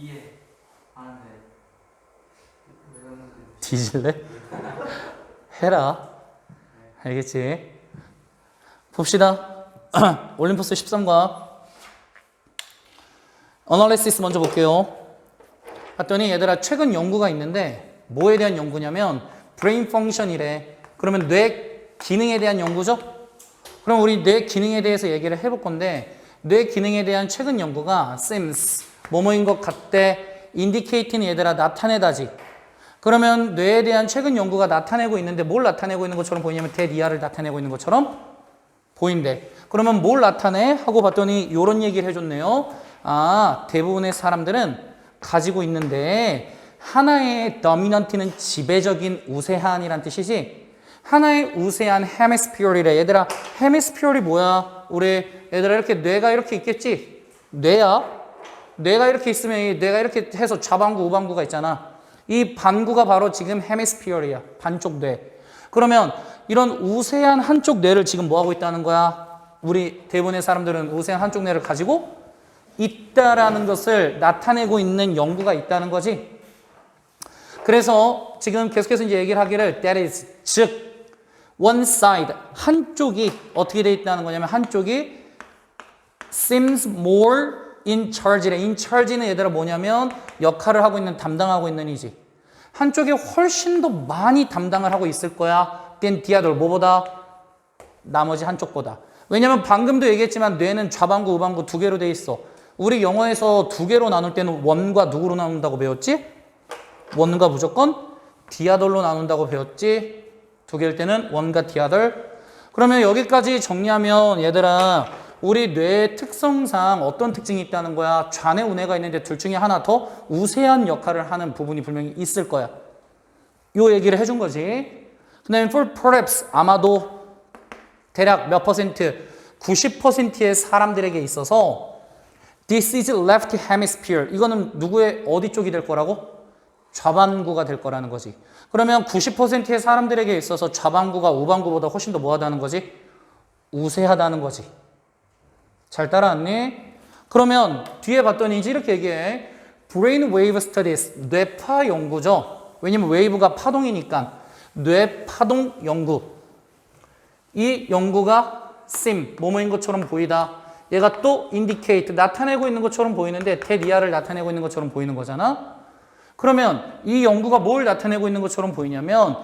이해 안 돼. 뒤질래? 해라. 알겠지? 봅시다. 올림포스 13과 어널리시스 먼저 볼게요. 봤더니 얘들아 최근 연구가 있는데 뭐에 대한 연구냐면 브레인 펑션이래. 그러면 뇌 기능에 대한 연구죠? 그럼 우리 뇌 기능에 대해서 얘기를 해볼 건데 뇌 기능에 대한 최근 연구가 seems 뭐뭐인 것 같대 indicate는 얘들아 나타내다지. 그러면 뇌에 대한 최근 연구가 나타내고 있는데 뭘 나타내고 있는 것처럼 보이냐면 대리아를 나타내고 있는 것처럼 보인대. 그러면 뭘 나타내? 하고 봤더니 이런 얘기를 해줬네요. 아, 대부분의 사람들은 가지고 있는데 하나의 dominant는 지배적인 우세한이란 뜻이지 하나의 우세한 헤미스피어리래. 얘들아 헤미스피어리 뭐야? 우리 얘들아 이렇게 뇌가 이렇게 있겠지? 뇌야? 뇌가 이렇게 있으면 뇌가 이렇게 해서 좌반구 우반구가 있잖아. 이 반구가 바로 지금 헤미스피어리야. 반쪽 뇌. 그러면 이런 우세한 한쪽 뇌를 지금 뭐 하고 있다는 거야? 우리 대부분의 사람들은 우세한 한쪽 뇌를 가지고 있다라는 것을 나타내고 있는 연구가 있다는 거지. 그래서 지금 계속해서 이제 얘기를 하기를 that is 즉 one side 한쪽이 어떻게 돼 있다는 거냐면 한쪽이 seems more in charge래. in charge는 얘들아 뭐냐면 역할을 하고 있는 담당하고 있는 이지. 한쪽이 훨씬 더 많이 담당을 하고 있을 거야. than the other 뭐보다? 나머지 한쪽보다. 왜냐면 방금도 얘기했지만 뇌는 좌반구 우반구 두 개로 돼 있어. 우리 영어에서 두 개로 나눌 때는 원과 누구로 나눈다고 배웠지? 원과 무조건 디아덜로 나눈다고 배웠지? 두 개일 때는 원과 디아덜. 그러면 여기까지 정리하면 얘들아 우리 뇌의 특성상 어떤 특징이 있다는 거야? 좌뇌 우뇌가 있는데 둘 중에 하나 더 우세한 역할을 하는 부분이 분명히 있을 거야. 요 얘기를 해준 거지. 그 다음에 for perhaps 아마도 대략 몇 퍼센트? 90%의 사람들에게 있어서 This is left hemisphere. 이거는 누구의 어디 쪽이 될 거라고? 좌반구가 될 거라는 거지. 그러면 90%의 사람들에게 있어서 좌반구가 우반구보다 훨씬 더 뭐하다는 거지? 우세하다는 거지. 잘 따라왔니? 그러면 뒤에 봤더니 이제 이렇게 얘기해. Brain wave studies. 뇌파 연구죠. 왜냐면 웨이브가 파동이니까. 뇌파동 연구. 이 연구가 seem, 뭐뭐인 것처럼 보이다. 얘가 또 indicate, 나타내고 있는 것처럼 보이는데 대리아를 나타내고 있는 것처럼 보이는 거잖아. 그러면 이 연구가 뭘 나타내고 있는 것처럼 보이냐면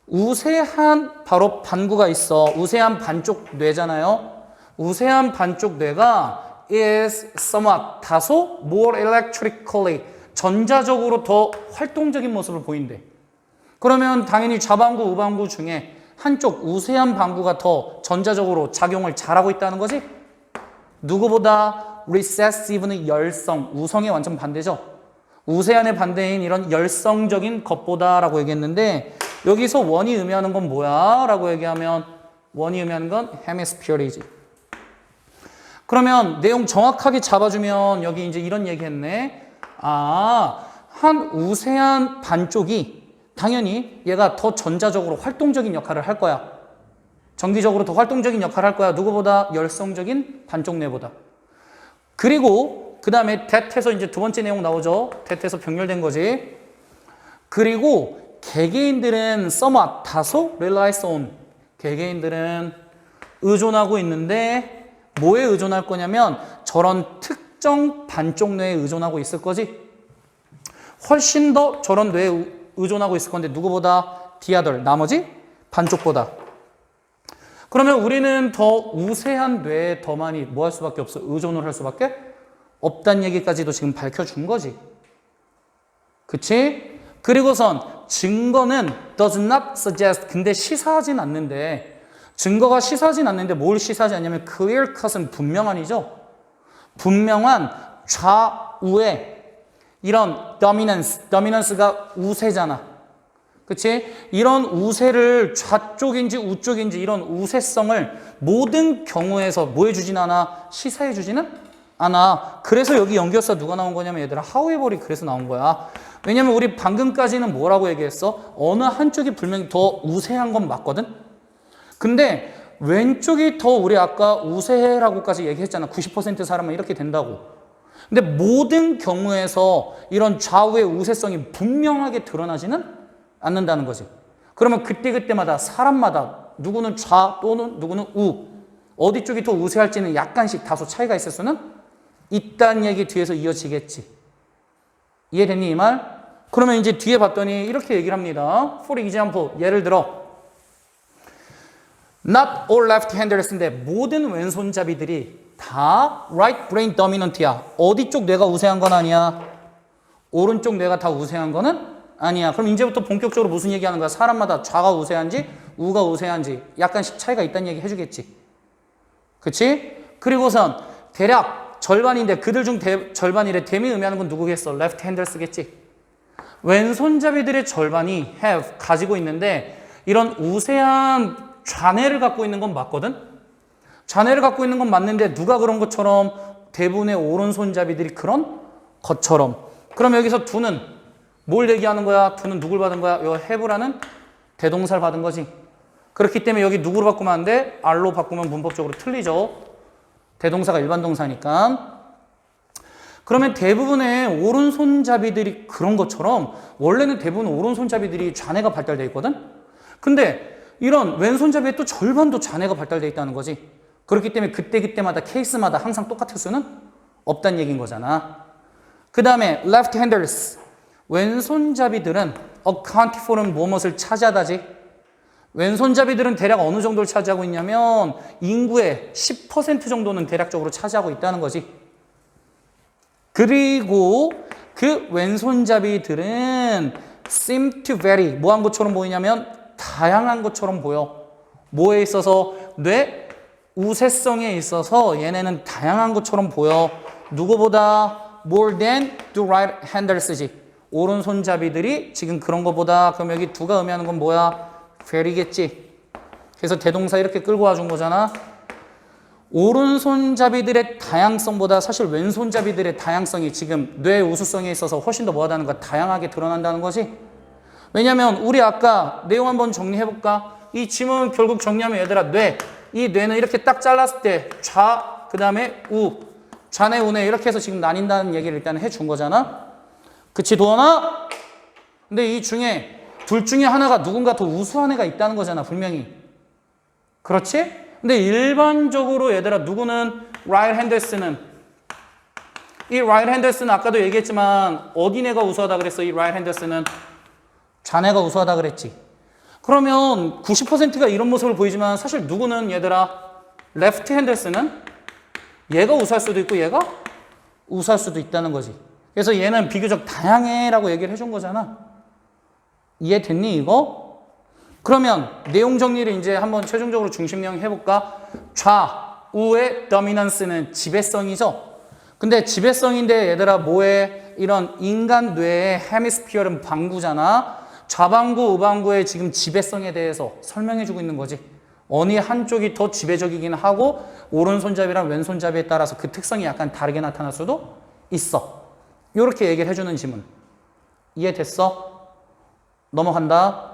우세한 바로 반구가 있어. 우세한 반쪽 뇌잖아요. 우세한 반쪽 뇌가 is somewhat 다소 more electrically 전자적으로 더 활동적인 모습을 보인대. 그러면 당연히 좌반구 우반구 중에 한쪽 우세한 반구가 더 전자적으로 작용을 잘하고 있다는 거지. 누구보다 recessive는 열성, 우성의 완전 반대죠. 우세한의 반대인 이런 열성적인 것보다 라고 얘기했는데 여기서 원이 의미하는 건 뭐야? 라고 얘기하면 원이 의미하는 건 헤미스피어리지. 그러면 내용 정확하게 잡아주면 여기 이제 이런 얘기 했네. 아, 한 우세한 반쪽이 당연히 얘가 더 전자적으로 활동적인 역할을 할 거야. 정기적으로 더 활동적인 역할을 할 거야. 누구보다? 열성적인 반쪽 뇌보다. 그리고 그 다음에 that에서 이제 두 번째 내용 나오죠. that에서 병렬된 거지. 그리고 개개인들은 somewhat 다소 relies on. 개개인들은 의존하고 있는데 뭐에 의존할 거냐면 저런 특정 반쪽 뇌에 의존하고 있을 거지. 훨씬 더 저런 뇌에 의존하고 있을 건데 누구보다? 디아덜, 나머지 반쪽보다. 그러면 우리는 더 우세한 뇌에 더 많이 뭐 할 수밖에 없어? 의존을 할 수밖에 없다는 얘기까지도 지금 밝혀준 거지. 그치? 그리고선 증거는 does not suggest. 근데 시사하진 않는데 증거가 시사하진 않는데 뭘 시사하지 않냐면 clear cut은 분명한이죠. 분명한 좌우의 이런 dominance가 우세잖아. 그치? 이런 우세를 좌쪽인지 우쪽인지 이런 우세성을 모든 경우에서 뭐 해주진 않아? 시사해주지는 않아. 그래서 여기 연결사 누가 나온 거냐면 얘들아 however이 그래서 나온 거야. 왜냐면 우리 방금까지는 뭐라고 얘기했어? 어느 한쪽이 분명히 더 우세한 건 맞거든? 근데 왼쪽이 더 우리 아까 우세라고까지 얘기했잖아. 90% 사람은 이렇게 된다고. 근데 모든 경우에서 이런 좌우의 우세성이 분명하게 드러나지는 않는다는 거지. 그러면 그때그때마다 사람마다 누구는 좌 또는 누구는 우, 어디 쪽이 더 우세할지는 약간씩 다소 차이가 있을 수는 있다는 얘기 뒤에서 이어지겠지. 이해됐니 이 말? 그러면 이제 뒤에 봤더니 이렇게 얘기를 합니다. For example, 예를 들어 Not all left-handers인데 모든 왼손잡이들이 다 right brain dominant야. 어디 쪽 뇌가 우세한 건 아니야. 오른쪽 뇌가 다 우세한 거는 아니야. 그럼 이제부터 본격적으로 무슨 얘기하는 거야? 사람마다 좌가 우세한지 우가 우세한지 약간씩 차이가 있다는 얘기 해주겠지. 그치? 그리고선 대략 절반인데 그들 중 절반이래. 댐이 의미하는 건 누구겠어? left-handers겠지. 왼손잡이들의 절반이 have 가지고 있는데 이런 우세한 좌뇌를 갖고 있는 건 맞거든? 좌뇌를 갖고 있는 건 맞는데 누가 그런 것처럼 대부분의 오른손잡이들이 그런 것처럼. 그럼 여기서 두는 뭘 얘기하는 거야? 두는 누굴 받은 거야? 요 have라는 대동사를 받은 거지. 그렇기 때문에 여기 누구로 바꾸면 안 돼? R로 바꾸면 문법적으로 틀리죠. 대동사가 일반 동사니까. 그러면 대부분의 오른손잡이들이 그런 것처럼 원래는 대부분 오른손잡이들이 좌뇌가 발달되어 있거든? 근데 이런 왼손잡이의 또 절반도 좌뇌가 발달되어 있다는 거지. 그렇기 때문에 그때그때마다 케이스마다 항상 똑같을 수는 없다는 얘기인 거잖아. 그 다음에 left-handers. 왼손잡이들은 account for은 무엇을 차지하다지. 왼손잡이들은 대략 어느 정도를 차지하고 있냐면 인구의 10% 정도는 대략적으로 차지하고 있다는 거지. 그리고 그 왼손잡이들은 seem to vary. 뭐한 것처럼 보이냐면 다양한 것처럼 보여. 뭐에 있어서? 뇌 우세성에 있어서 얘네는 다양한 것처럼 보여. 누구보다? more than the right-handers지. 오른손잡이들이 지금 그런 거보다. 그럼 여기 두가 의미하는 건 뭐야? vary겠지. 그래서 대동사 이렇게 끌고 와준 거잖아. 오른손잡이들의 다양성보다 사실 왼손잡이들의 다양성이 지금 뇌 우수성에 있어서 훨씬 더 뭐하다는 거야? 다양하게 드러난다는 거지. 왜냐면 우리 아까 내용 한번 정리해볼까? 이 지문 결국 정리하면 얘들아 이 뇌는 이렇게 딱 잘랐을 때 좌, 그 다음에 우, 좌뇌 우뇌 이렇게 해서 지금 나뉜다는 얘기를 일단 해준 거잖아. 그치 도원아? 근데 이 중에 둘 중에 하나가 누군가 더 우수한 애가 있다는 거잖아 분명히. 그렇지? 근데 일반적으로 얘들아 누구는 right-handers는 이 right-handers는 아까도 얘기했지만 어디 뇌가 우수하다 그랬어? 이 right-handers는 좌뇌가 우수하다 그랬지. 그러면 90%가 이런 모습을 보이지만 사실 누구는 얘들아 left-handers는 얘가 우수할 수도 있고 얘가 우수할 수도 있다는 거지. 그래서 얘는 비교적 다양해라고 얘기를 해준 거잖아. 이해됐니 이거? 그러면 내용 정리를 이제 한번 최종적으로 중심령 해볼까? 좌우의 dominance는 지배성이죠. 근데 지배성인데 얘들아 뭐에 이런 인간 뇌의 헤미스피어는 방구잖아. 좌방구, 우방구의 지금 지배성에 대해서 설명해주고 있는 거지. 어느 한쪽이 더 지배적이긴 하고 오른손잡이랑 왼손잡이에 따라서 그 특성이 약간 다르게 나타날 수도 있어. 이렇게 얘기를 해주는 지문. 이해됐어? 넘어간다.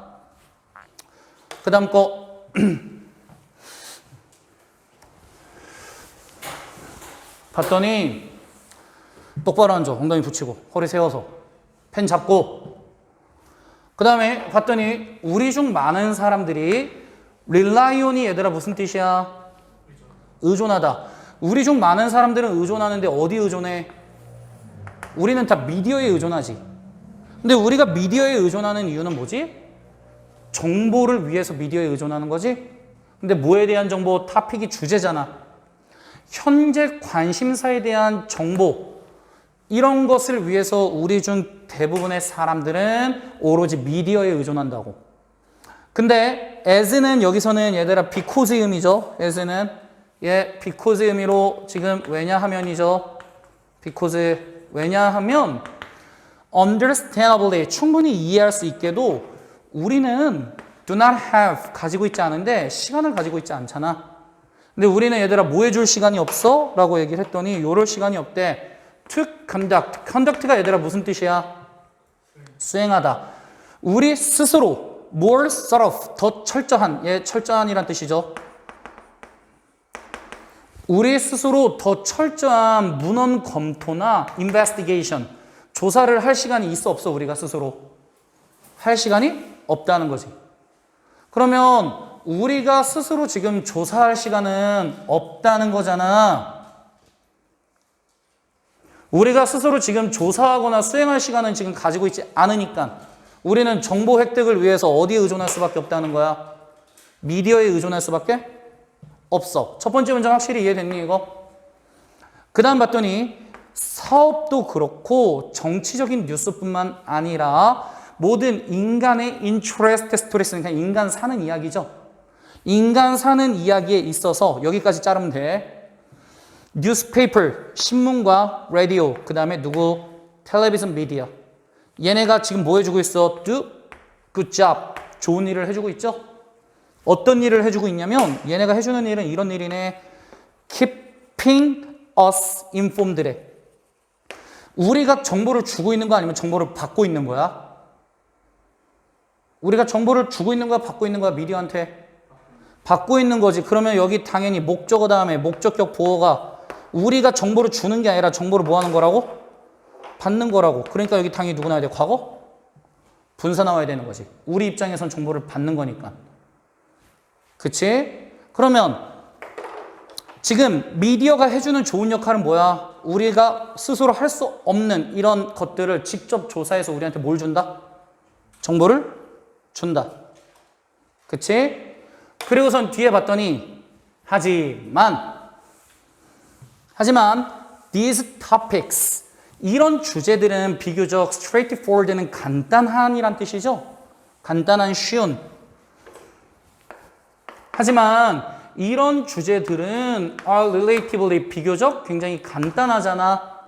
그 다음 거 봤더니 똑바로 앉아. 엉덩이 붙이고 허리 세워서 펜 잡고 그 다음에 봤더니 우리 중 많은 사람들이 rely on이 얘들아 무슨 뜻이야? 의존하다. 우리 중 많은 사람들은 의존하는데 어디 의존해? 우리는 다 미디어에 의존하지. 근데 우리가 미디어에 의존하는 이유는 뭐지? 정보를 위해서 미디어에 의존하는 거지? 근데 뭐에 대한 정보? 토픽이 주제잖아. 현재 관심사에 대한 정보 이런 것을 위해서 우리 중 대부분의 사람들은 오로지 미디어에 의존한다고. 근데 as는 여기서는 얘들아 because 의미죠. as는 because 의미로 지금 왜냐하면이죠. because 왜냐하면 understandably 충분히 이해할 수 있게도 우리는 do not have 가지고 있지 않은데 시간을 가지고 있지 않잖아. 근데 우리는 얘들아 뭐 해줄 시간이 없어? 라고 얘기를 했더니 요럴 시간이 없대. to conduct. conduct가 얘들아 무슨 뜻이야? 수행하다. 우리 스스로 more thorough 더 철저한 철저한이란 뜻이죠. 우리 스스로 더 철저한 문헌 검토나 investigation, 조사를 할 시간이 있어 없어? 우리가 스스로 할 시간이 없다는 거지. 그러면 우리가 스스로 지금 조사할 시간은 없다는 거잖아. 우리가 스스로 지금 조사하거나 수행할 시간은 지금 가지고 있지 않으니까 우리는 정보 획득을 위해서 어디에 의존할 수밖에 없다는 거야? 미디어에 의존할 수밖에 없어. 첫 번째 문장 확실히 이해됐니 이거? 그 다음 봤더니 사업도 그렇고 정치적인 뉴스뿐만 아니라 모든 인간의 인트레스트 스토리스는 그냥 인간 사는 이야기죠. 인간 사는 이야기에 있어서 여기까지 자르면 돼. 뉴스페이퍼, 신문과 라디오, 그 다음에 누구? 텔레비전 미디어. 얘네가 지금 뭐 해주고 있어? Do good job. 좋은 일을 해주고 있죠? 어떤 일을 해주고 있냐면 얘네가 해주는 일은 이런 일이네. Keeping us informed래. 우리가 정보를 주고 있는 거 아니면 정보를 받고 있는 거야? 우리가 정보를 주고 있는 거야? 받고 있는 거야? 미디어한테? 받고 있는 거지. 그러면 여기 당연히 목적어 다음에 목적격 보어가 우리가 정보를 주는 게 아니라 정보를 뭐 하는 거라고? 받는 거라고. 그러니까 여기 당연히 누구 나와야 돼? 과거? 분사 나와야 되는 거지. 우리 입장에선 정보를 받는 거니까. 그치? 그러면 지금 미디어가 해주는 좋은 역할은 뭐야? 우리가 스스로 할 수 없는 이런 것들을 직접 조사해서 우리한테 뭘 준다? 정보를 준다. 그치? 그리고선 뒤에 봤더니 하지만 these topics 이런 주제들은 비교적 straightforward는 간단한이란 뜻이죠. 간단한 쉬운. 하지만 이런 주제들은 are relatively 비교적 굉장히 간단하잖아.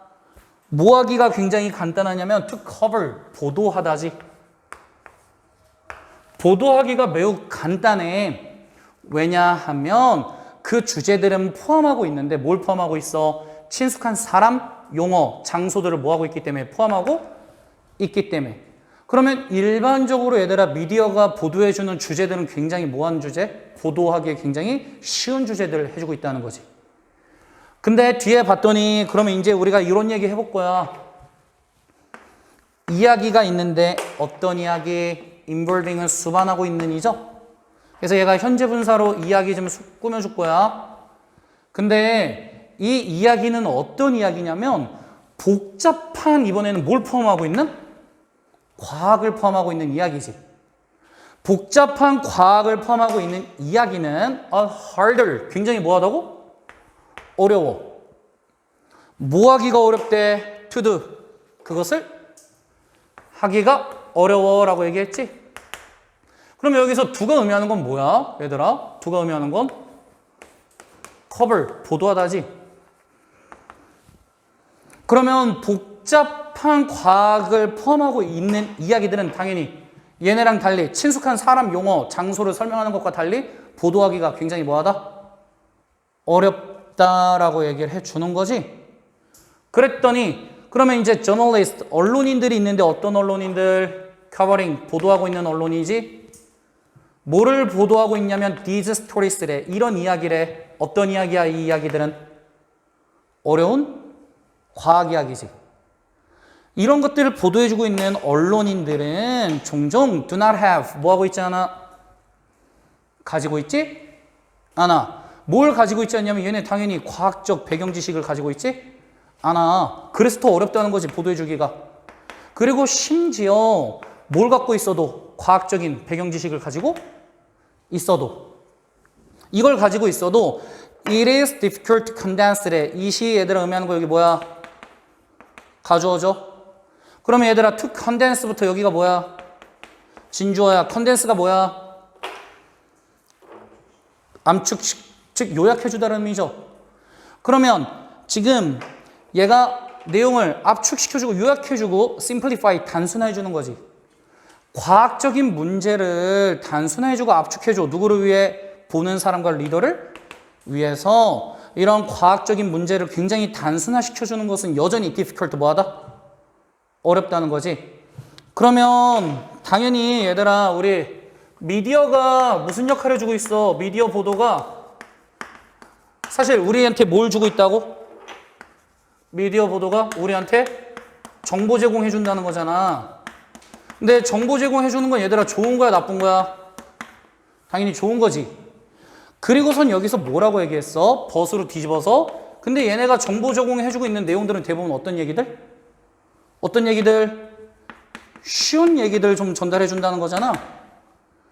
뭐 하기가 굉장히 간단하냐면 to cover 보도하다지. 보도하기가 매우 간단해. 왜냐하면 그 주제들은 포함하고 있는데 뭘 포함하고 있어? 친숙한 사람, 용어, 장소들을 뭐하고 있기 때문에 포함하고 있기 때문에. 그러면 일반적으로 얘들아 미디어가 보도해주는 주제들은 굉장히 뭐한 주제? 보도하기에 굉장히 쉬운 주제들을 해주고 있다는 거지. 근데 뒤에 봤더니 그러면 이제 우리가 이런 얘기 해볼 거야. 이야기가 있는데 어떤 이야기? involving은 수반하고 있는 이죠? 그래서 얘가 현재 분사로 이야기 좀 꾸며줄 거야. 근데 이 이야기는 어떤 이야기냐면 복잡한 이번에는 뭘 포함하고 있는? 과학을 포함하고 있는 이야기지. 복잡한 과학을 포함하고 있는 이야기는 harder, 굉장히 뭐하다고? 어려워. 뭐 하기가 어렵대? to do. 그것을 하기가 어려워라고 얘기했지? 그럼 여기서 do가 의미하는 건 뭐야? 얘들아, do가 의미하는 건 cover, 보도하다지. 그러면 복잡한 과학을 포함하고 있는 이야기들은 당연히 얘네랑 달리 친숙한 사람, 용어, 장소를 설명하는 것과 달리 보도하기가 굉장히 뭐하다? 어렵다라고 얘기를 해주는 거지. 그랬더니 그러면 이제 저널리스트, 언론인들이 있는데 어떤 언론인들? 커버링, 보도하고 있는 언론이지. 뭐를 보도하고 있냐면 these stories래. 이런 이야기래. 어떤 이야기야 이 이야기들은? 어려운 과학 이야기지. 이런 것들을 보도해주고 있는 언론인들은 종종 do not have 뭐하고 있지 않아? 가지고 있지? 않아. 뭘 가지고 있지 않냐면 얘네 당연히 과학적 배경 지식을 가지고 있지? 않아. 그래서 더 어렵다는 거지 보도해주기가. 그리고 심지어 뭘 갖고 있어도 과학적인 배경 지식을 가지고 있어도 이걸 가지고 있어도 it is difficult to condense래. 이 시 얘들아 의미하는 거 여기 뭐야? 가주어죠. 그러면 얘들아 to condense부터 여기가 뭐야? 진주어야. condense가 뭐야? 암축, 즉 요약해주다는 의미죠. 그러면 지금 얘가 내용을 압축시켜주고 요약해주고 simplify, 단순화해주는 거지. 과학적인 문제를 단순화해주고 압축해줘. 누구를 위해? 보는 사람과 리더를 위해서 이런 과학적인 문제를 굉장히 단순화시켜주는 것은 여전히 difficult 뭐하다? 어렵다는 거지. 그러면 당연히 얘들아 우리 미디어가 무슨 역할을 해주고 있어? 미디어 보도가 사실 우리한테 뭘 주고 있다고? 미디어 보도가 우리한테 정보 제공해 준다는 거잖아. 근데 정보 제공해 주는 건 얘들아 좋은 거야, 나쁜 거야? 당연히 좋은 거지. 그리고선 여기서 뭐라고 얘기했어? 벗으로 뒤집어서. 근데 얘네가 정보 제공해 주고 있는 내용들은 대부분 어떤 얘기들? 어떤 얘기들? 쉬운 얘기들 좀 전달해 준다는 거잖아.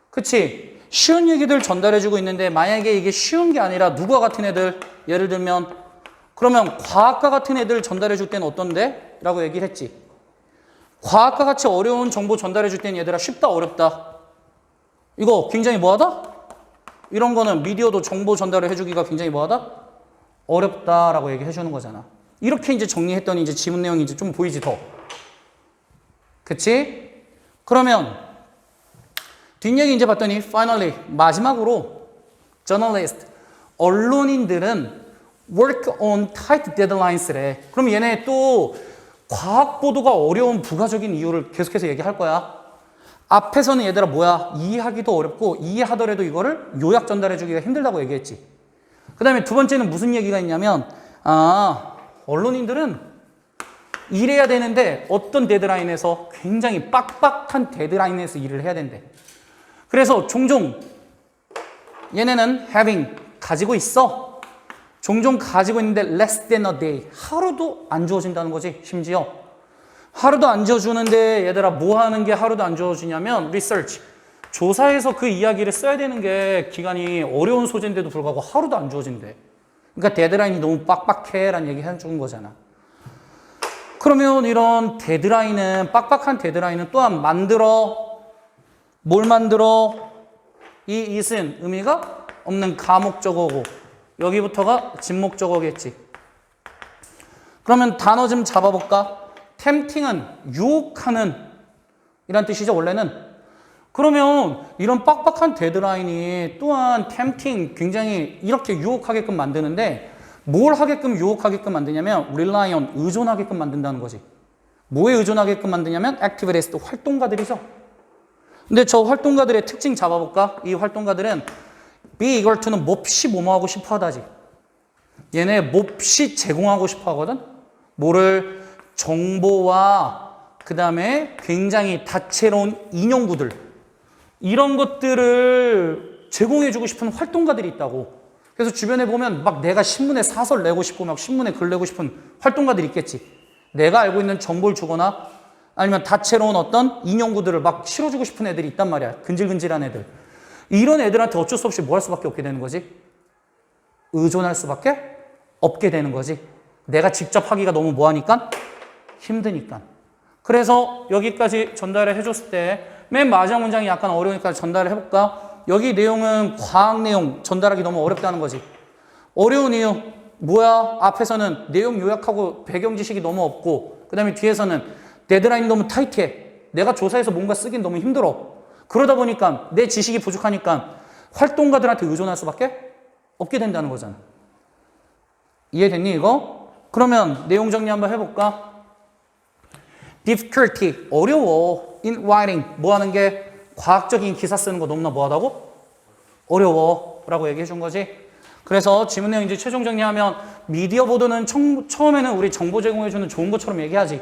그치? 쉬운 얘기들 전달해 주고 있는데 만약에 이게 쉬운 게 아니라 누구와 같은 애들? 예를 들면 그러면 과학과 같은 애들 전달해 줄 때는 어떤데? 라고 얘기를 했지. 과학과 같이 어려운 정보 전달해 줄 때는 얘들아 쉽다 어렵다? 이거 굉장히 뭐하다? 이런 거는 미디어도 정보 전달을 해주기가 굉장히 뭐하다? 어렵다라고 얘기해 주는 거잖아. 이렇게 이제 정리했더니 이제 지문 내용이 이제 좀 보이지 더. 그치? 그러면 뒷얘기 이제 봤더니 finally 마지막으로 journalist 언론인들은 work on tight deadlines래. 그럼 얘네 또 과학 보도가 어려운 부가적인 이유를 계속해서 얘기할 거야. 앞에서는 얘들아 뭐야? 이해하기도 어렵고 이해하더라도 이거를 요약 전달해 주기가 힘들다고 얘기했지. 그 다음에 두 번째는 무슨 얘기가 있냐면 언론인들은 일해야 되는데 어떤 데드라인에서 굉장히 빡빡한 데드라인에서 일을 해야 된대. 그래서 종종 얘네는 having 가지고 있어. 종종 가지고 있는데 less than a day 하루도 안 주어진다는 거지. 심지어 하루도 안 주어주는데 얘들아 뭐 하는 게 하루도 안 주어지냐면 research 조사해서 그 이야기를 써야 되는 게 기간이 어려운 소재인데도 불구하고 하루도 안 주어진대. 그러니까 데드라인이 너무 빡빡해 라는 얘기 해주는 거잖아. 그러면 이런 데드라인은 빡빡한 데드라인은 또한 뭘 만들어? 이 it은 의미가 없는 가목적어고 여기부터가 진목적어겠지. 그러면 단어 좀 잡아볼까? tempting은 유혹하는 이란 뜻이죠 원래는. 그러면 이런 빡빡한 데드라인이 또한 tempting 굉장히 이렇게 유혹하게끔 만드는데 뭘 하게끔 유혹하게끔 만드냐면 rely on 의존하게끔 만든다는 거지. 뭐에 의존하게끔 만드냐면 activist 활동가들이죠. 근데 저 활동가들의 특징 잡아볼까? 이 활동가들은 be eager to는 몹시 뭐뭐하고 싶어 하다지. 얘네 몹시 제공하고 싶어 하거든. 뭐를? 정보와 그 다음에 굉장히 다채로운 인용구들 이런 것들을 제공해주고 싶은 활동가들이 있다고. 그래서 주변에 보면 막 내가 신문에 사설 내고 싶고 막 신문에 글 내고 싶은 활동가들이 있겠지. 내가 알고 있는 정보를 주거나 아니면 다채로운 어떤 인용구들을 막 실어주고 싶은 애들이 있단 말이야. 근질근질한 애들. 이런 애들한테 어쩔 수 없이 뭐 할 수밖에 없게 되는 거지? 의존할 수밖에 없게 되는 거지. 내가 직접 하기가 너무 뭐하니까? 힘드니까. 그래서 여기까지 전달을 해줬을 때 맨 마지막 문장이 약간 어려우니까 전달을 해볼까? 여기 내용은 과학 내용 전달하기 너무 어렵다는 거지. 어려운 이유 뭐야? 앞에서는 내용 요약하고 배경 지식이 너무 없고 그 다음에 뒤에서는 데드라인이 너무 타이트해. 내가 조사해서 뭔가 쓰긴 너무 힘들어. 그러다 보니까 내 지식이 부족하니까 활동가들한테 의존할 수밖에 없게 된다는 거잖아. 이해됐니 이거? 그러면 내용 정리 한번 해볼까? difficulty, 어려워. in writing, 뭐 하는 게? 과학적인 기사 쓰는 거 너무나 뭐하다고? 어려워. 라고 얘기해 준 거지. 그래서 지문 내용 이제 최종 정리하면 미디어 보도는 처음에는 우리 정보 제공해 주는 좋은 것처럼 얘기하지.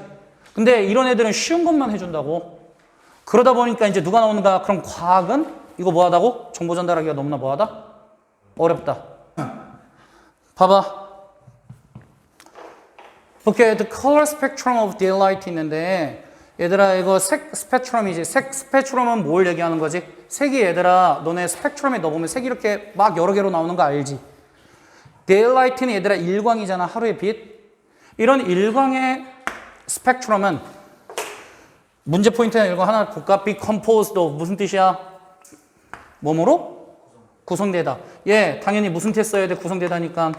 근데 이런 애들은 쉬운 것만 해준다고. 그러다 보니까 이제 누가 나오는가? 그럼 과학은 이거 뭐하다고? 정보 전달하기가 너무나 뭐하다? 어렵다. 봐봐. 오케이, the color spectrum of daylight 있는데 얘들아 이거 색 스펙트럼이지. 색 스펙트럼은 뭘 얘기하는 거지? 색이 얘들아 너네 스펙트럼에 넣어보면 색이 이렇게 막 여러 개로 나오는 거 알지? daylight는 얘들아 일광이잖아. 하루의 빛. 이런 일광의 스펙트럼은 문제 포인트는 이거 하나 볼까? be composed of 무슨 뜻이야? 뭐뭐로? 구성되다. 예, 당연히 무슨 태 써야 돼? 구성되다니까.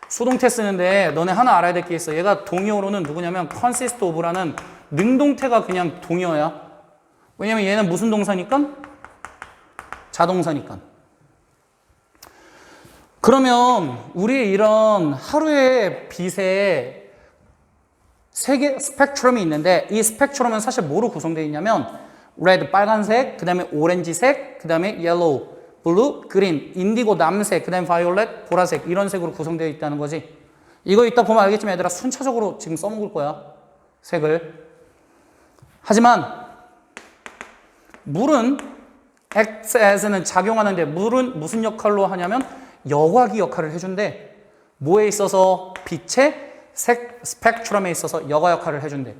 수동태 쓰는데 너네 하나 알아야 될 게 있어. 얘가 동의어로는 누구냐면 consist of라는 능동태가 그냥 동의어야. 왜냐면 얘는 무슨 동사니까? 자동사니까. 그러면 우리 이런 하루의 빛에 세 개 스펙트럼이 있는데 이 스펙트럼은 사실 뭐로 구성되어 있냐면 red 빨간색, 그 다음에 오렌지색, 그 다음에 yellow 블루, 그린, 인디고, 남색, 그 다음에 바이올렛, 보라색 이런 색으로 구성되어 있다는 거지. 이거 이따 보면 알겠지만 얘들아 순차적으로 지금 써먹을 거야. 색을. 하지만 물은 acts as는 작용하는데 물은 무슨 역할로 하냐면 여과기 역할을 해준대. 뭐에 있어서? 빛의 색 스펙트럼에 있어서 여과 역할을 해준대.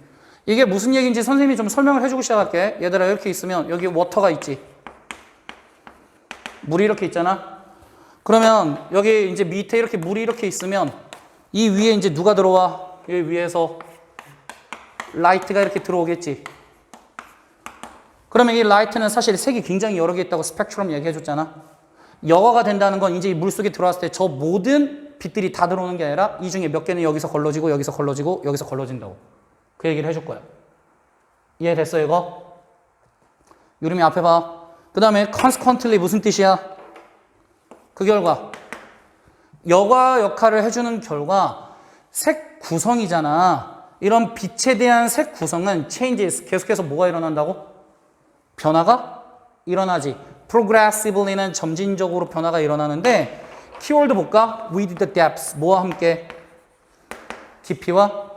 이게 무슨 얘기인지 선생님이 좀 설명을 해주고 시작할게. 얘들아 이렇게 있으면 여기 워터가 있지. 물이 이렇게 있잖아. 그러면 여기 이제 밑에 이렇게 물이 이렇게 있으면 이 위에 이제 누가 들어와? 여기 위에서 라이트가 이렇게 들어오겠지. 그러면 이 라이트는 사실 색이 굉장히 여러 개 있다고 스펙트럼 얘기해 줬잖아. 여과가 된다는 건 이제 이 물속에 들어왔을 때 저 모든 빛들이 다 들어오는 게 아니라 이 중에 몇 개는 여기서 걸러지고 여기서 걸러지고 여기서 걸러진다고. 그 얘기를 해줄 거야. 이해됐어 이거? 유림이 앞에 봐. 그 다음에 consequently 무슨 뜻이야? 그 결과. 여과 역할을 해주는 결과 색 구성이잖아. 이런 빛에 대한 색 구성은 changes 계속해서 뭐가 일어난다고? 변화가 일어나지. progressively는 점진적으로 변화가 일어나는데 키워드 볼까? with the depths 뭐와 함께? 깊이와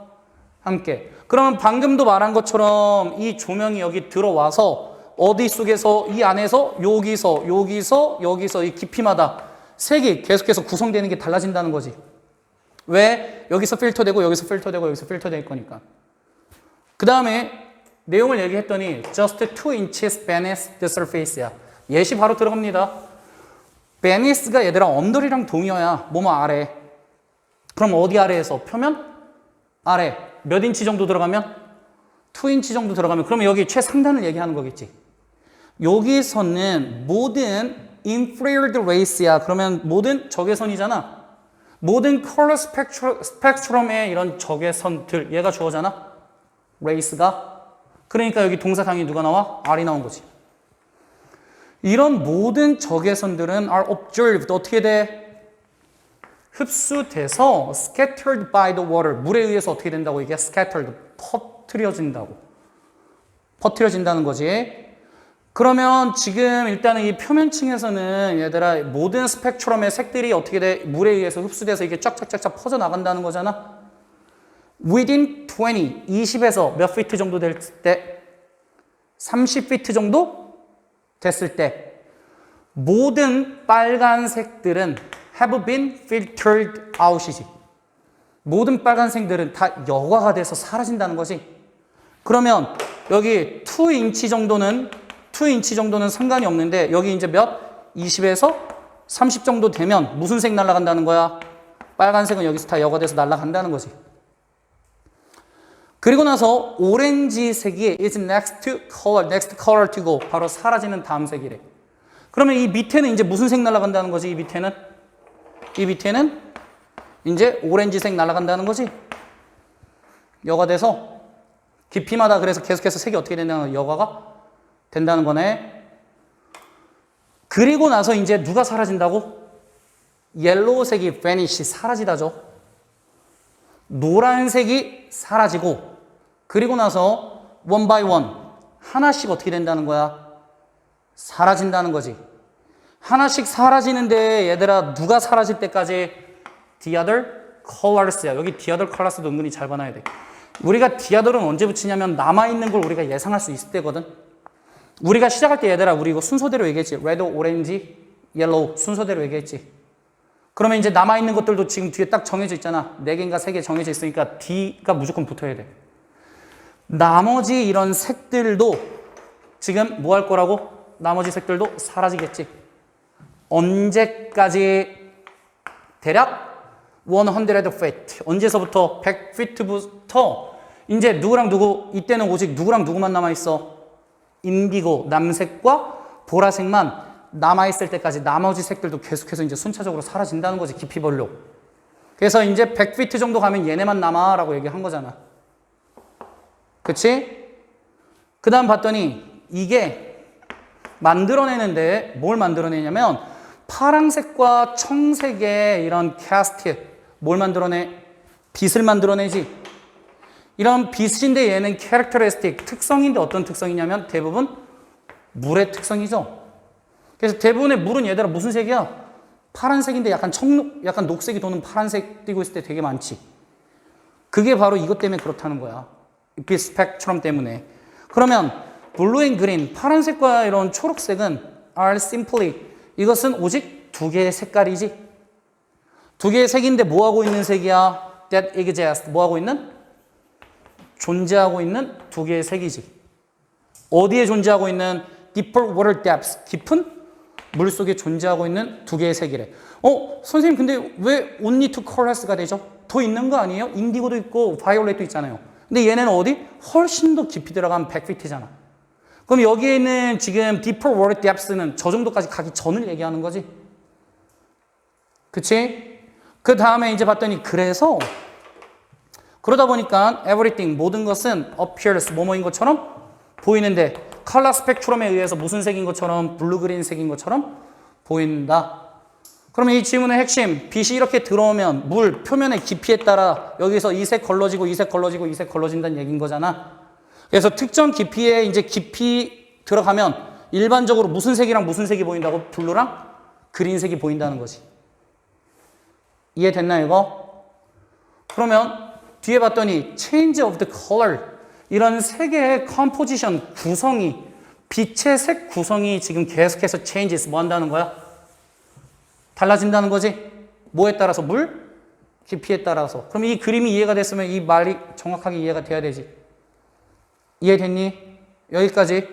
함께. 그러면 방금도 말한 것처럼 이 조명이 여기 들어와서 어디 속에서 이 안에서 여기서 이 깊이마다 색이 계속해서 구성되는 게 달라진다는 거지. 왜? 여기서 필터되고 여기서 필터되고 여기서 필터될 거니까. 그 다음에 내용을 얘기했더니 just 2 inches beneath the surface야. 예시 바로 들어갑니다. beneath가 얘들아 언더리랑 동의어야. 뭐뭐 아래. 그럼 어디 아래에서? 표면? 아래. 몇 인치 정도 들어가면? 2인치 정도 들어가면 그러면 여기 최상단을 얘기하는 거겠지. 여기서는 모든 infrared race야. 그러면 모든 적외선이잖아. 모든 컬러 스펙트럼의 이런 적외선들 얘가 주어잖아. race가. 그러니까 여기 동사 당연히 누가 나와? R이 나온 거지. 이런 모든 적외선들은 are observed. 어떻게 돼? 흡수돼서 scattered by the water. 물에 의해서 어떻게 된다고? 이게 scattered. 퍼뜨려진다는 거지. 그러면 지금 일단은 이 표면층에서는 얘들아 모든 스펙트럼의 색들이 어떻게 돼? 물에 의해서 흡수돼서 이게 쫙쫙쫙쫙 퍼져나간다는 거잖아. within 20에서 몇 피트 정도 될 때? 30피트 정도 됐을 때 모든 빨간색들은 have been filtered out이지. 모든 빨간색들은 다 여과가 돼서 사라진다는 거지. 그러면 여기 2인치 정도는 상관이 없는데 여기 이제 몇? 20에서 30 정도 되면 무슨 색 날아간다는 거야? 빨간색은 여기서 다 여과돼서 날아간다는 거지. 그리고 나서 오렌지색이 is next color to go. 바로 사라지는 다음 색이래. 그러면 이 밑에는 이제 무슨 색 날아간다는 거지? 이 밑에는 이제 오렌지색 날아간다는 거지. 여과돼서 깊이마다 그래서 계속해서 색이 어떻게 된다는 여과가 된다는 거네. 그리고 나서 이제 누가 사라진다고? 옐로우색이 vanish 사라지다죠. 노란색이 사라지고 그리고 나서 one by one 하나씩 어떻게 된다는 거야? 사라진다는 거지. 하나씩 사라지는데 얘들아 누가 사라질 때까지? the other colors야. 여기 the other colors도 은근히 잘 봐놔야 돼. 우리가 the other은 언제 붙이냐면 남아있는 걸 우리가 예상할 수 있을 때거든. 우리가 시작할 때 얘들아 우리 이거 순서대로 얘기했지. red, orange, yellow 순서대로 얘기했지. 그러면 이제 남아있는 것들도 지금 뒤에 딱 정해져 있잖아. 4개인가 3개 정해져 있으니까 D가 무조건 붙어야 돼. 나머지 이런 색들도 지금 뭐 할 거라고? 나머지 색들도 사라지겠지. 언제까지? 대략 100 feet. 언제서부터? 100 feet부터 이제 누구랑 누구, 이때는 오직 누구랑 누구만 남아있어? 인디고, 남색과 보라색만 남아있을 때까지 나머지 색들도 계속해서 이제 순차적으로 사라진다는 거지. 깊이 벌려. 그래서 이제 100피트 정도 가면 얘네만 남아라고 얘기한 거잖아. 그치? 그 다음 봤더니 이게 만들어내는데 뭘 만들어내냐면 파랑색과 청색의 이런 캐스트 뭘 만들어내? 빛을 만들어내지. 이런 빛인데 얘는 캐릭터리스틱 특성인데 어떤 특성이냐면 대부분 물의 특성이죠. 그래서 대부분의 물은 얘들아 무슨 색이야? 파란색인데 약간 녹색이 도는 파란색 띄고 있을 때 되게 많지. 그게 바로 이것 때문에 그렇다는 거야. 빛 스펙트럼 때문에. 그러면 블루 앤 그린, 파란색과 이런 초록색은 are simply, 이것은 오직 두 개의 색깔이지. 두 개의 색인데 뭐 하고 있는 색이야? That exists. 뭐 하고 있는? 존재하고 있는 두 개의 색이지. 어디에 존재하고 있는? Deeper water depths. 깊은 물 속에 존재하고 있는 두 개의 색이래. 선생님 근데 왜 only two colors가 되죠? 더 있는 거 아니에요? 인디고도 있고 바이올렛도 있잖아요. 근데 얘네는 어디? 훨씬 더 깊이 들어간 100피트잖아. 그럼 여기에 있는 지금 deeper water depths는 저 정도까지 가기 전을 얘기하는 거지. 그치? 그 다음에 이제 봤더니 그래서 그러다 보니까 everything, 모든 것은 appears, 뭐뭐인 것처럼 보이는데 컬러 스펙트럼에 의해서 무슨 색인 것처럼 블루 그린 색인 것처럼 보인다. 그러면 이 질문의 핵심, 빛이 이렇게 들어오면 물 표면의 깊이에 따라 여기서 이 색 걸러지고 이 색 걸러지고 이 색 걸러진다는 얘기인 거잖아. 그래서 특정 깊이에 이제 깊이 들어가면 일반적으로 무슨 색이랑 무슨 색이 보인다고? 블루랑 그린색이 보인다는 거지. 이해됐나 이거? 그러면 뒤에 봤더니 change of the color, 이런 색의 컴포지션, 구성이, 빛의 색 구성이 지금 계속해서 changes, 뭐 한다는 거야? 달라진다는 거지. 뭐에 따라서? 물 깊이에 따라서. 그럼 이 그림이 이해가 됐으면 이 말이 정확하게 이해가 돼야 되지. 이해됐니? 여기까지.